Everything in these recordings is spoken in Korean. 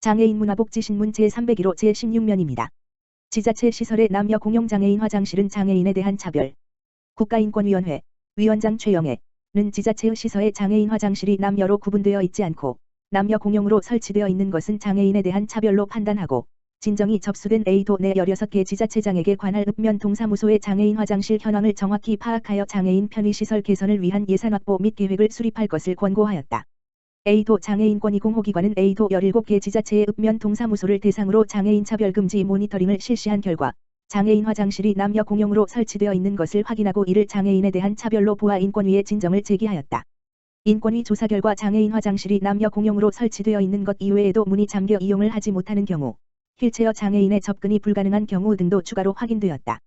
장애인 문화복지신문 제301호 제16면입니다. 지자체 시설의 남녀 공용 장애인 화장실은 장애인에 대한 차별. 국가인권위원회 위원장 최영애는 지자체의 시설의 장애인 화장실이 남녀로 구분되어 있지 않고 남녀 공용으로 설치되어 있는 것은 장애인에 대한 차별로 판단하고 진정이 접수된 A도 내 16개 지자체장에게 관할 읍면동사무소의 장애인 화장실 현황을 정확히 파악하여 장애인 편의시설 개선을 위한 예산 확보 및 계획을 수립할 것을 권고하였다. A도 장애인권익공호기관은 A도 17개 지자체의 읍면동사무소를 대상으로 장애인 차별금지 모니터링을 실시한 결과 장애인 화장실이 남녀 공용으로 설치되어 있는 것을 확인하고 이를 장애인에 대한 차별로 보아 인권위에 진정을 제기하였다. 인권위 조사 결과 장애인 화장실이 남녀 공용으로 설치되어 있는 것 이외에도 문이 잠겨 이용을 하지 못하는 경우, 휠체어 장애인의 접근이 불가능한 경우 등도 추가로 확인되었다.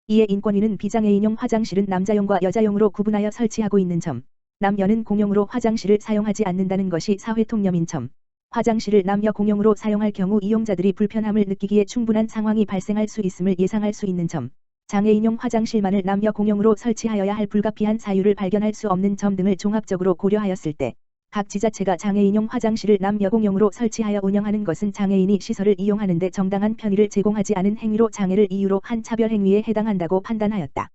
이에 인권위는 비장애인용 화장실은 남자용과 여자용으로 구분하여 설치하고 있는 점, 남녀는 공용으로 화장실을 사용하지 않는다는 것이 사회통념인 점, 화장실을 남녀 공용으로 사용할 경우 이용자들이 불편함을 느끼기에 충분한 상황이 발생할 수 있음을 예상할 수 있는 점, 장애인용 화장실만을 남녀 공용으로 설치하여야 할 불가피한 사유를 발견할 수 없는 점 등을 종합적으로 고려하였을 때 각 지자체가 장애인용 화장실을 남녀 공용으로 설치하여 운영하는 것은 장애인이 시설을 이용하는 데 정당한 편의를 제공하지 않은 행위로 장애를 이유로 한 차별 행위에 해당한다고 판단하였다.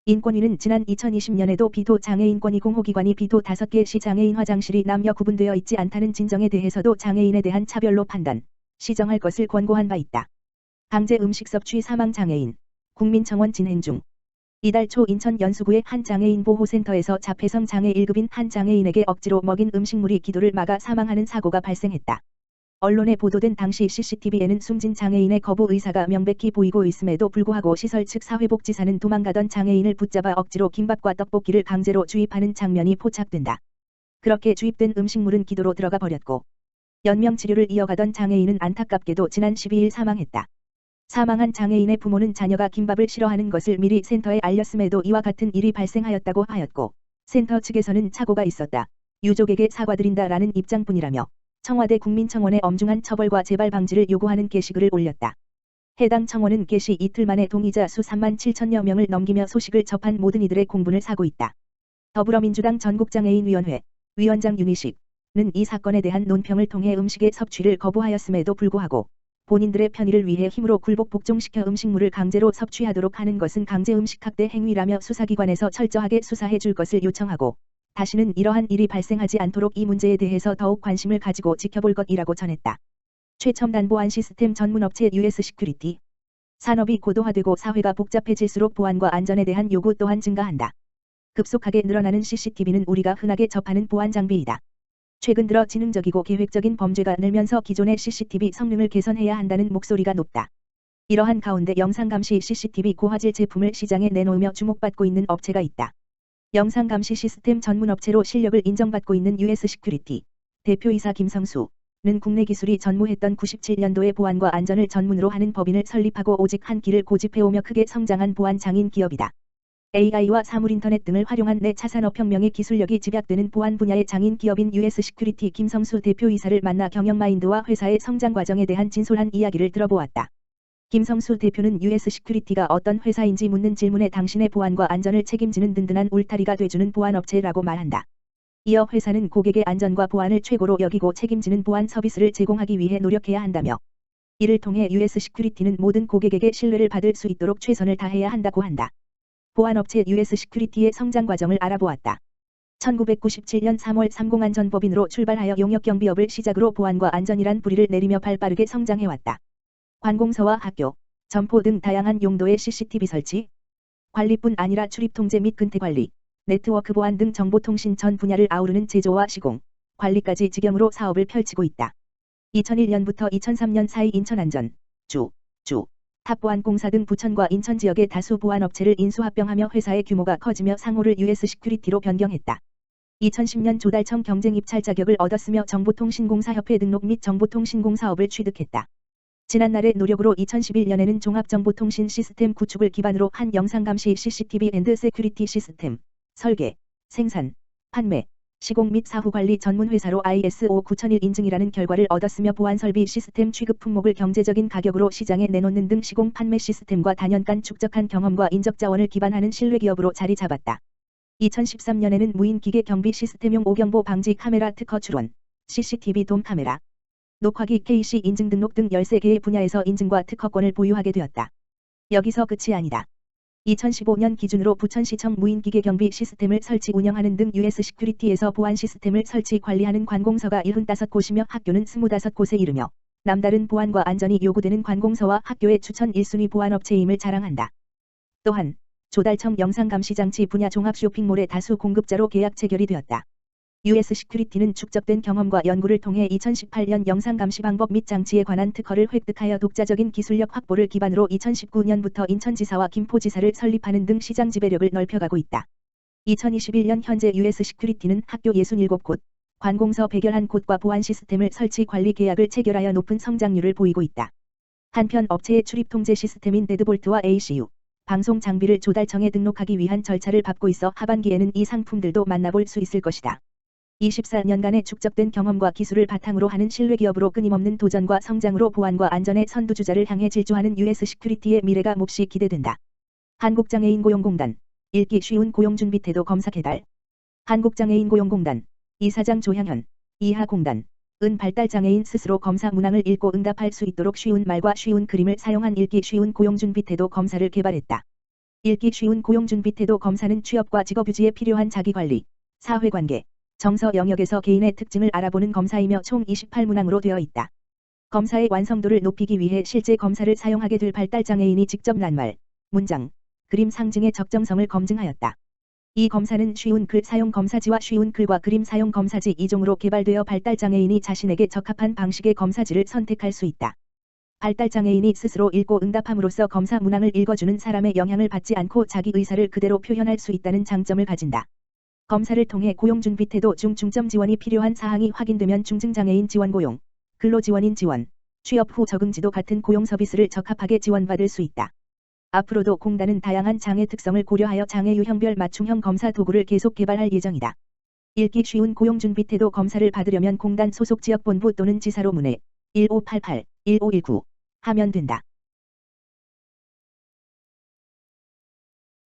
인권위는 지난 2020년에도 비도 장애인권익공호기관이 비도 5개 시 장애인 화장실이 남녀 구분되어 있지 않다는 진정에 대해서도 장애인에 대한 차별로 판단, 시정할 것을 권고한 바 있다. 강제 음식 섭취 사망 장애인, 국민청원 진행 중. 이달 초 인천 연수구의 한 장애인 보호센터에서 자폐성 장애 1급인 한 장애인에게 억지로 먹인 음식물이 기도를 막아 사망하는 사고가 발생했다. 언론에 보도된 당시 CCTV에는 숨진 장애인의 거부 의사가 명백히 보이고 있음에도 불구하고 시설 측 사회복지사는 도망가던 장애인을 붙잡아 억지로 김밥과 떡볶이를 강제로 주입하는 장면이 포착된다. 그렇게 주입된 음식물은 기도로 들어가 버렸고 연명 치료를 이어가던 장애인은 안타깝게도 지난 12일 사망했다. 사망한 장애인의 부모는 자녀가 김밥을 싫어하는 것을 미리 센터에 알렸음에도 이와 같은 일이 발생하였다고 하였고 센터 측에서는 착오가 있었다. 유족에게 사과드린다라는 입장뿐이라며 청와대 국민청원에 엄중한 처벌과 재발 방지를 요구하는 게시글을 올렸다. 해당 청원은 게시 이틀 만에 동의자 수 3만 7천여 명을 넘기며 소식을 접한 모든 이들의 공분을 사고 있다. 더불어민주당 전국장애인위원회 위원장 윤희식은 이 사건에 대한 논평을 통해 음식의 섭취를 거부하였음에도 불구하고 본인들의 편의를 위해 힘으로 굴복 복종시켜 음식물을 강제로 섭취하도록 하는 것은 강제 음식 학대 행위라며 수사기관에서 철저하게 수사해 줄 것을 요청하고 다시는 이러한 일이 발생하지 않도록 이 문제에 대해서 더욱 관심을 가지고 지켜볼 것이라고 전했다. 최첨단 보안 시스템 전문업체 US 시큐리티. 산업이 고도화되고 사회가 복잡해질수록 보안과 안전에 대한 요구 또한 증가한다. 급속하게 늘어나는 CCTV는 우리가 흔하게 접하는 보안 장비이다. 최근 들어 지능적이고 계획적인 범죄가 늘면서 기존의 CCTV 성능을 개선해야 한다는 목소리가 높다. 이러한 가운데 영상감시 CCTV 고화질 제품을 시장에 내놓으며 주목받고 있는 업체가 있다. 영상감시 시스템 전문업체로 실력을 인정받고 있는 US 시큐리티 대표이사 김성수는 국내 기술이 전무했던 97년도에 보안과 안전을 전문으로 하는 법인을 설립하고 오직 한 길을 고집해오며 크게 성장한 보안 장인 기업이다. AI와 사물인터넷 등을 활용한 내차 산업혁명의 기술력이 집약되는 보안 분야의 장인 기업인 US 시큐리티 김성수 대표이사를 만나 경영 마인드와 회사의 성장 과정에 대한 진솔한 이야기를 들어보았다. 김성수 대표는 US 시큐리티가 어떤 회사인지 묻는 질문에 당신의 보안과 안전을 책임지는 든든한 울타리가 돼주는 보안업체라고 말한다. 이어 회사는 고객의 안전과 보안을 최고로 여기고 책임지는 보안 서비스를 제공하기 위해 노력해야 한다며 이를 통해 US 시큐리티는 모든 고객에게 신뢰를 받을 수 있도록 최선을 다해야 한다고 한다. 보안업체 US 시큐리티의 성장 과정을 알아보았다. 1997년 3월 삼공안전법인으로 출발하여 용역경비업을 시작으로 보안과 안전이란 뿌리를 내리며 발빠르게 성장해왔다. 관공서와 학교, 점포 등 다양한 용도의 CCTV 설치, 관리뿐 아니라 출입 통제 및 근태 관리, 네트워크 보안 등 정보통신 전 분야를 아우르는 제조와 시공, 관리까지 직영으로 사업을 펼치고 있다. 2001년부터 2003년 사이 인천안전, 탑보안공사 등 부천과 인천 지역의 다수 보안업체를 인수합병하며 회사의 규모가 커지며 상호를 US 시큐리티로 변경했다. 2010년 조달청 경쟁 입찰 자격을 얻었으며 정보통신공사협회 등록 및 정보통신공 사업을 취득했다. 지난날의 노력으로 2011년에는 종합정보통신 시스템 구축을 기반으로 한 영상감시 CCTV 앤드 세큐리티 시스템, 설계, 생산, 판매, 시공 및 사후관리 전문회사로 ISO 9001 인증이라는 결과를 얻었으며 보안설비 시스템 취급 품목을 경제적인 가격으로 시장에 내놓는 등 시공 판매 시스템과 다년간 축적한 경험과 인적자원을 기반하는 신뢰기업으로 자리 잡았다. 2013년에는 무인기계 경비 시스템용 오경보 방지 카메라 특허 출원, CCTV 돔 카메라, 녹화기 KC 인증 등록 등 13개의 분야에서 인증과 특허권을 보유하게 되었다. 여기서 끝이 아니다. 2015년 기준으로 부천시청 무인기계 경비 시스템을 설치 운영하는 등 US 시큐리티에서 보안 시스템을 설치 관리하는 관공서가 75곳이며 학교는 25곳에 이르며 남다른 보안과 안전이 요구되는 관공서와 학교의 추천 1순위 보안업체임을 자랑한다. 또한 조달청 영상감시장치 분야 종합 쇼핑몰의 다수 공급자로 계약 체결이 되었다. US 시큐리티는 축적된 경험과 연구를 통해 2018년 영상감시 방법 및 장치에 관한 특허를 획득하여 독자적인 기술력 확보를 기반으로 2019년부터 인천지사와 김포지사를 설립하는 등 시장 지배력을 넓혀가고 있다. 2021년 현재 US 시큐리티는 학교 67곳, 관공서 111곳과 보안 시스템을 설치 관리 계약을 체결하여 높은 성장률을 보이고 있다. 한편 업체의 출입 통제 시스템인 데드볼트와 ACU, 방송 장비를 조달청에 등록하기 위한 절차를 밟고 있어 하반기에는 이 상품들도 만나볼 수 있을 것이다. 24년간의 축적된 경험과 기술을 바탕으로 하는 신뢰기업으로 끊임없는 도전과 성장으로 보안과 안전의 선두주자를 향해 질주하는 US 시큐리티의 미래가 몹시 기대된다. 한국장애인고용공단 읽기 쉬운 고용준비태도 검사 개달. 한국장애인고용공단 이사장 조향현 이하공단 은 발달장애인 스스로 검사 문항을 읽고 응답할 수 있도록 쉬운 말과 쉬운 그림을 사용한 읽기 쉬운 고용준비태도 검사를 개발했다. 읽기 쉬운 고용준비태도 검사는 취업과 직업유지에 필요한 자기관리, 사회관계, 정서 영역에서 개인의 특징을 알아보는 검사이며 총 28문항으로 되어 있다. 검사의 완성도를 높이기 위해 실제 검사를 사용하게 될 발달장애인이 직접 낱말, 문장, 그림 상징의 적정성을 검증하였다. 이 검사는 쉬운 글 사용 검사지와 쉬운 글과 그림 사용 검사지 2종으로 개발되어 발달장애인이 자신에게 적합한 방식의 검사지를 선택할 수 있다. 발달장애인이 스스로 읽고 응답함으로써 검사 문항을 읽어주는 사람의 영향을 받지 않고 자기 의사를 그대로 표현할 수 있다는 장점을 가진다. 검사를 통해 고용준비태도 중 중점 지원이 필요한 사항이 확인되면 중증장애인 지원 고용, 근로지원인 지원, 취업 후 적응지도 같은 고용 서비스를 적합하게 지원받을 수 있다. 앞으로도 공단은 다양한 장애 특성을 고려하여 장애 유형별 맞춤형 검사 도구를 계속 개발할 예정이다. 읽기 쉬운 고용준비태도 검사를 받으려면 공단 소속 지역본부 또는 지사로 문의 1588-1519 하면 된다.